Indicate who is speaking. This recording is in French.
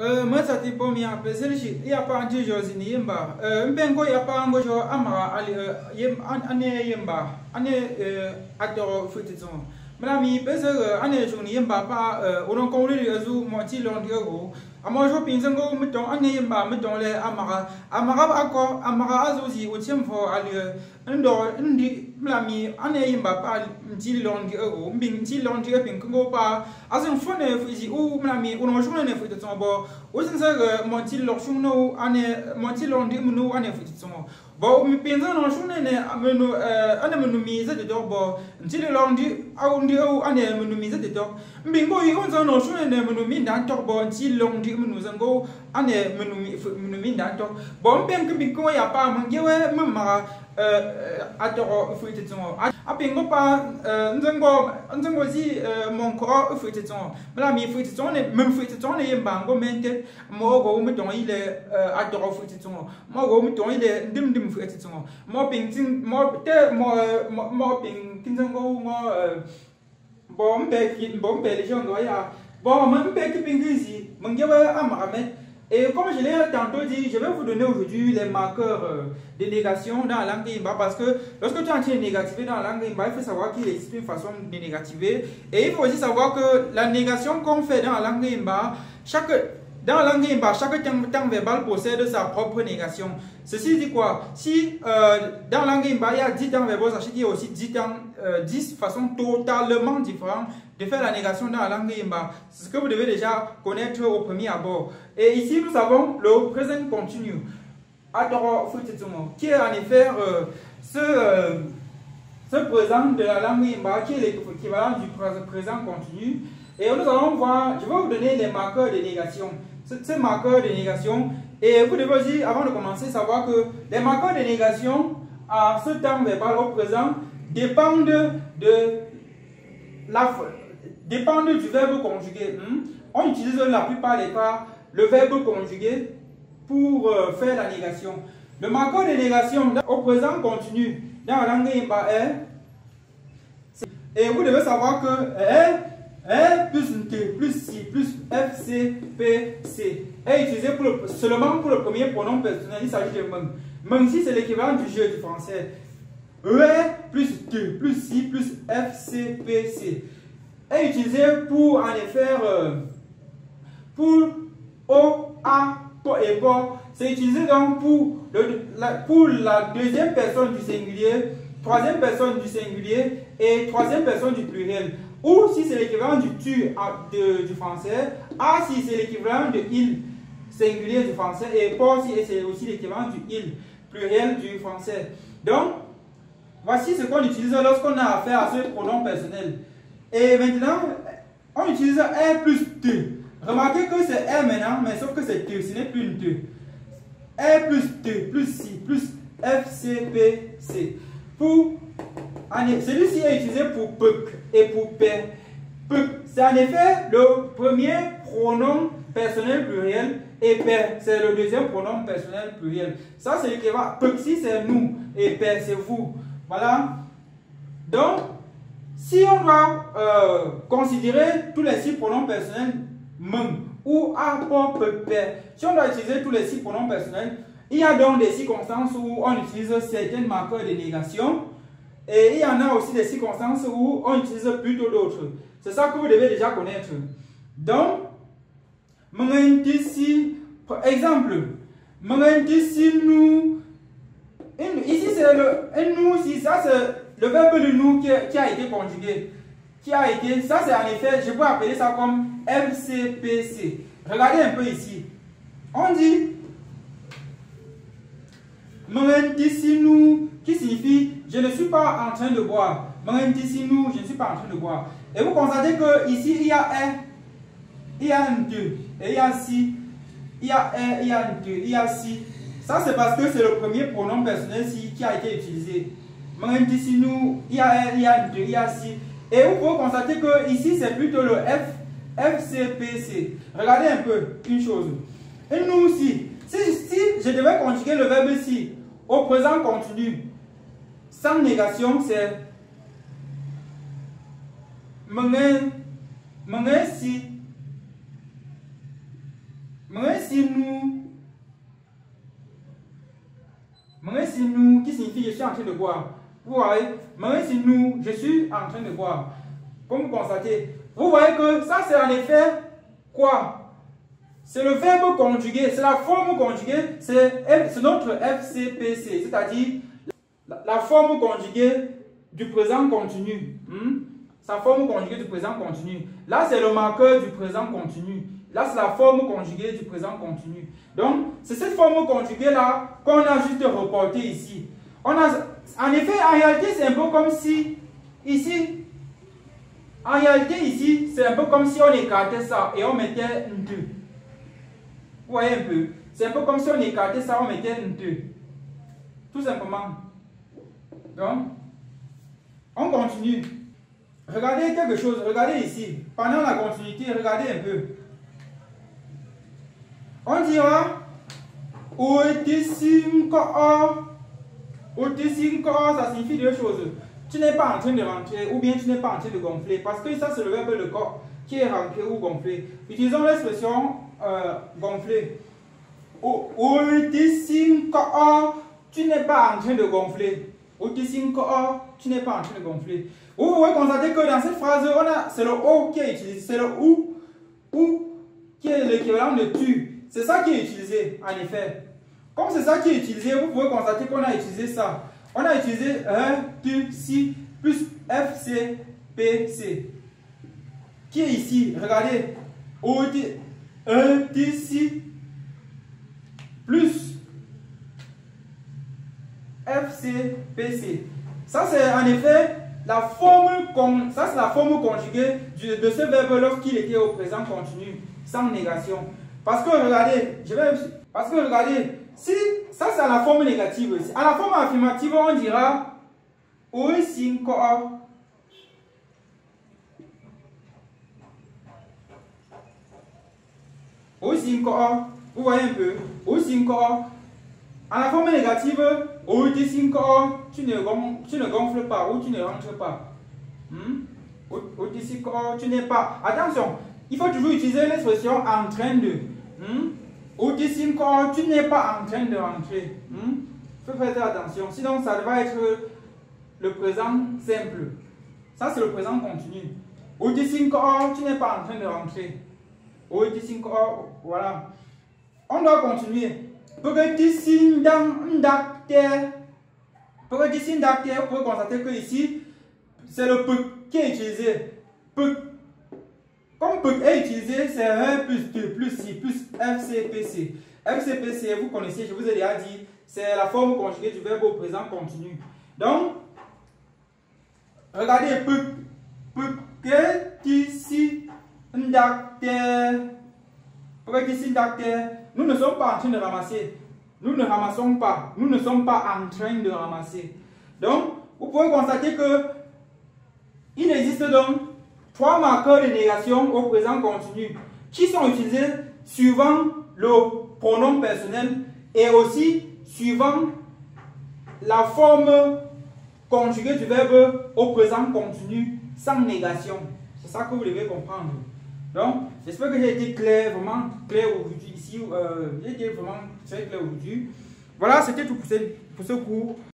Speaker 1: Moi ça t'est pas mis en place. Il y a pas anti Josie ni yemba. Mpengo y a pas ango jo amara ali ane yemba ane atoro futitson. Malami pese ane joni yemba pa onon konle azu monti londigo. Amo jo pinzengo meton ane yemba meton le amara ako amara azuzi otiemfo ali ndo ndi malami ane yemba pa mti londigo mti londigo pingo pa azun fone fuji u malami onon jone ne futitson bo osinsa monti lorshuno ane monti londigo ane futitson. Bon, mi pensa non shune ne amenu ane menu mise de dog bo ntile londi aundi au ane menu mise de dog mbingo yi onza non shune ne menu mi dan tok bo ntile londi menu zango ane menu mi dan tok bon pen ke bingo ya pa mangewe mama atoro fuite tson apingo pa nzango si mon ko fuite tson bla mi fuite tson ne même fuite tson ne yembango mente mo go me don ile atoro fuite tson mo go me don ile ndim fuite tson mo ping mo te mo ping kinzango mo bombe les gens ya bon même pe ki pingizi mangewe amame. Et comme je l'ai tantôt dit, je vais vous donner aujourd'hui les marqueurs de négation dans la langue Imba parce que lorsque tu es en train de négativer dans la langue Imba, il faut savoir qu'il existe une façon de négativer. Et il faut aussi savoir que la négation qu'on fait dans la langue Imba, dans la langue Imba, chaque temps verbal possède sa propre négation. Ceci dit quoi? Si dans la langue Imba, il y a 10 temps verbaux, sachez qu'il y a aussi 10 façons totalement différentes de faire la négation dans la langue Imba. C'est ce que vous devez déjà connaître au premier abord. Et ici, nous avons le présent continu, qui est en effet ce présent de la langue Imba, qui est l'équivalent du présent continu. Et nous allons voir, je vais vous donner les marqueurs de négation. Ces marqueurs de négation. Et vous devez aussi, avant de commencer, savoir que les marqueurs de négation à ce temps verbal au présent dépendent du verbe conjugué. On utilise la plupart des cas le verbe conjugué pour faire la négation. Le marqueur de négation au présent continu dans la langue Imba est. Et vous devez savoir que plus T plus C plus F C P C est utilisé seulement pour le premier pronom personnel. Il s'agit de meng. Meng ici c'est l'équivalent du jeu du français. Plus T plus C plus F C P C est utilisé pour en effet pour O, A, Po et Po. C'est utilisé donc pour la deuxième personne du singulier, troisième personne du singulier et troisième personne du pluriel. Ou si c'est l'équivalent du tu du français, A si c'est l'équivalent de il singulier du français et Po si c'est aussi l'équivalent du il pluriel du français. Donc, voici ce qu'on utilise lorsqu'on a affaire à ce pronom personnel. Et maintenant, on utilise R plus T. Remarquez que c'est R maintenant, mais sauf que c'est T, ce n'est plus une T. R plus T plus C plus F C P C. Celui-ci est utilisé pour PEC et pour PEC. PEC, c'est en effet le premier pronom personnel pluriel et PEC, c'est le deuxième pronom personnel pluriel. Ça, c'est l'équivalent. PEC, si c'est nous et PEC, c'est vous. Voilà. Donc, si on doit considérer tous les 6 pronoms personnels meng ou a, po, pe, per, si on doit utiliser tous les 6 pronoms personnels, il y a donc des circonstances où on utilise certains marqueurs de négation et il y en a aussi des circonstances où on utilise plutôt d'autres. C'est ça que vous devez déjà connaître. Donc, ici, par exemple, ici nous, ici c'est le nous, ici, ça c'est le verbe de nous qui a été conjugué. Ça c'est en effet, je peux appeler ça comme FCPC. Regardez un peu ici. On dit nous qui signifie je ne suis pas en train de boire. nous, je ne suis pas en train de boire. Et vous constatez que ici il y a un, il y a un 2, et il y a si, il y a un, il y a un 2, il y a si. Ça c'est parce que c'est le premier pronom personnel si qui a été utilisé. Nous, il y a un, il y a un 2, il y a si. Et vous pouvez constater que ici c'est plutôt le FCPC. Regardez un peu une chose. Et nous aussi, si je devais conjuguer le verbe si au présent continu, sans négation, c'est si nous, qui signifie je suis en train de boire. Vous voyez, je suis en train de boire. Comme vous constatez, vous voyez que ça c'est en effet quoi? C'est le verbe conjugué, c'est la forme conjuguée, c'est notre FCPC, c'est-à-dire la forme conjuguée du présent continu. Sa forme conjuguée du présent continu. Là, c'est le marqueur du présent continu. Là, c'est la forme conjuguée du présent continu. Donc, c'est cette forme conjuguée-là qu'on a juste reporté ici. En effet, en réalité, c'est un peu comme si, ici, en réalité, ici, c'est un peu comme si on écartait ça et on mettait un 2. Vous voyez un peu? C'est un peu comme si on écartait ça, on mettait un 2. Tout simplement. Donc, on continue. Regardez quelque chose, regardez ici. Pendant la continuité, regardez un peu. On dira ça signifie deux choses. Tu n'es pas en train de rentrer ou bien tu n'es pas en train de gonfler. Parce que ça, c'est le verbe le corps qui est rentré ou gonflé. Utilisons l'expression gonfler. Tu n'es pas en train de gonfler. Tu n'es pas en train de gonfler. Vous pouvez constater que dans cette phrase, c'est le O qui est utilisé. C'est le ou qui est l'équivalent de tu. C'est ça qui est utilisé, en effet. Comme c'est ça qui est utilisé, vous pouvez constater qu'on a utilisé ça. On a utilisé un, tu, si, plus FCPC. Qui est ici? Regardez. Un, tu, si, plus FCPC. Ça, c'est en effet la forme conjuguée de ce verbe lorsqu'il était au présent continu, sans négation. Parce que regardez, si ça c'est à la forme négative, à la forme affirmative, on dira O5O. O5O. Vous voyez un peu? O5O. À la forme négative, O5O, tu ne gonfles pas ou tu ne rentres pas. O5O, tu n'es pas. Attention, il faut toujours utiliser l'expression en train de. O5O, tu n'es pas en train de rentrer. Il faut faire attention, sinon ça va être le présent simple. Ça, c'est le présent continu. O5O, tu n'es pas en train de rentrer. O5O, voilà. On doit continuer. Vous pouvez constater que ici, c'est le P qui est utilisé. Comme P est utilisé, c'est 1 plus 2 plus 6 plus FCPC. FCPC, vous connaissez, je vous ai déjà dit, c'est la forme conjuguée du verbe au présent continu. Donc, regardez, nous ne sommes pas en train de ramasser. Nous ne ramassons pas. Nous ne sommes pas en train de ramasser. Donc, vous pouvez constater que il existe donc 3 marqueurs de négation au présent continu qui sont utilisés suivant le pronom personnel et aussi suivant la forme conjuguée du verbe au présent continu sans négation. C'est ça que vous devez comprendre. Donc, j'espère que j'ai été clair, vraiment clair aujourd'hui ici. J'ai été vraiment très clair aujourd'hui. Voilà, c'était tout pour ce cours.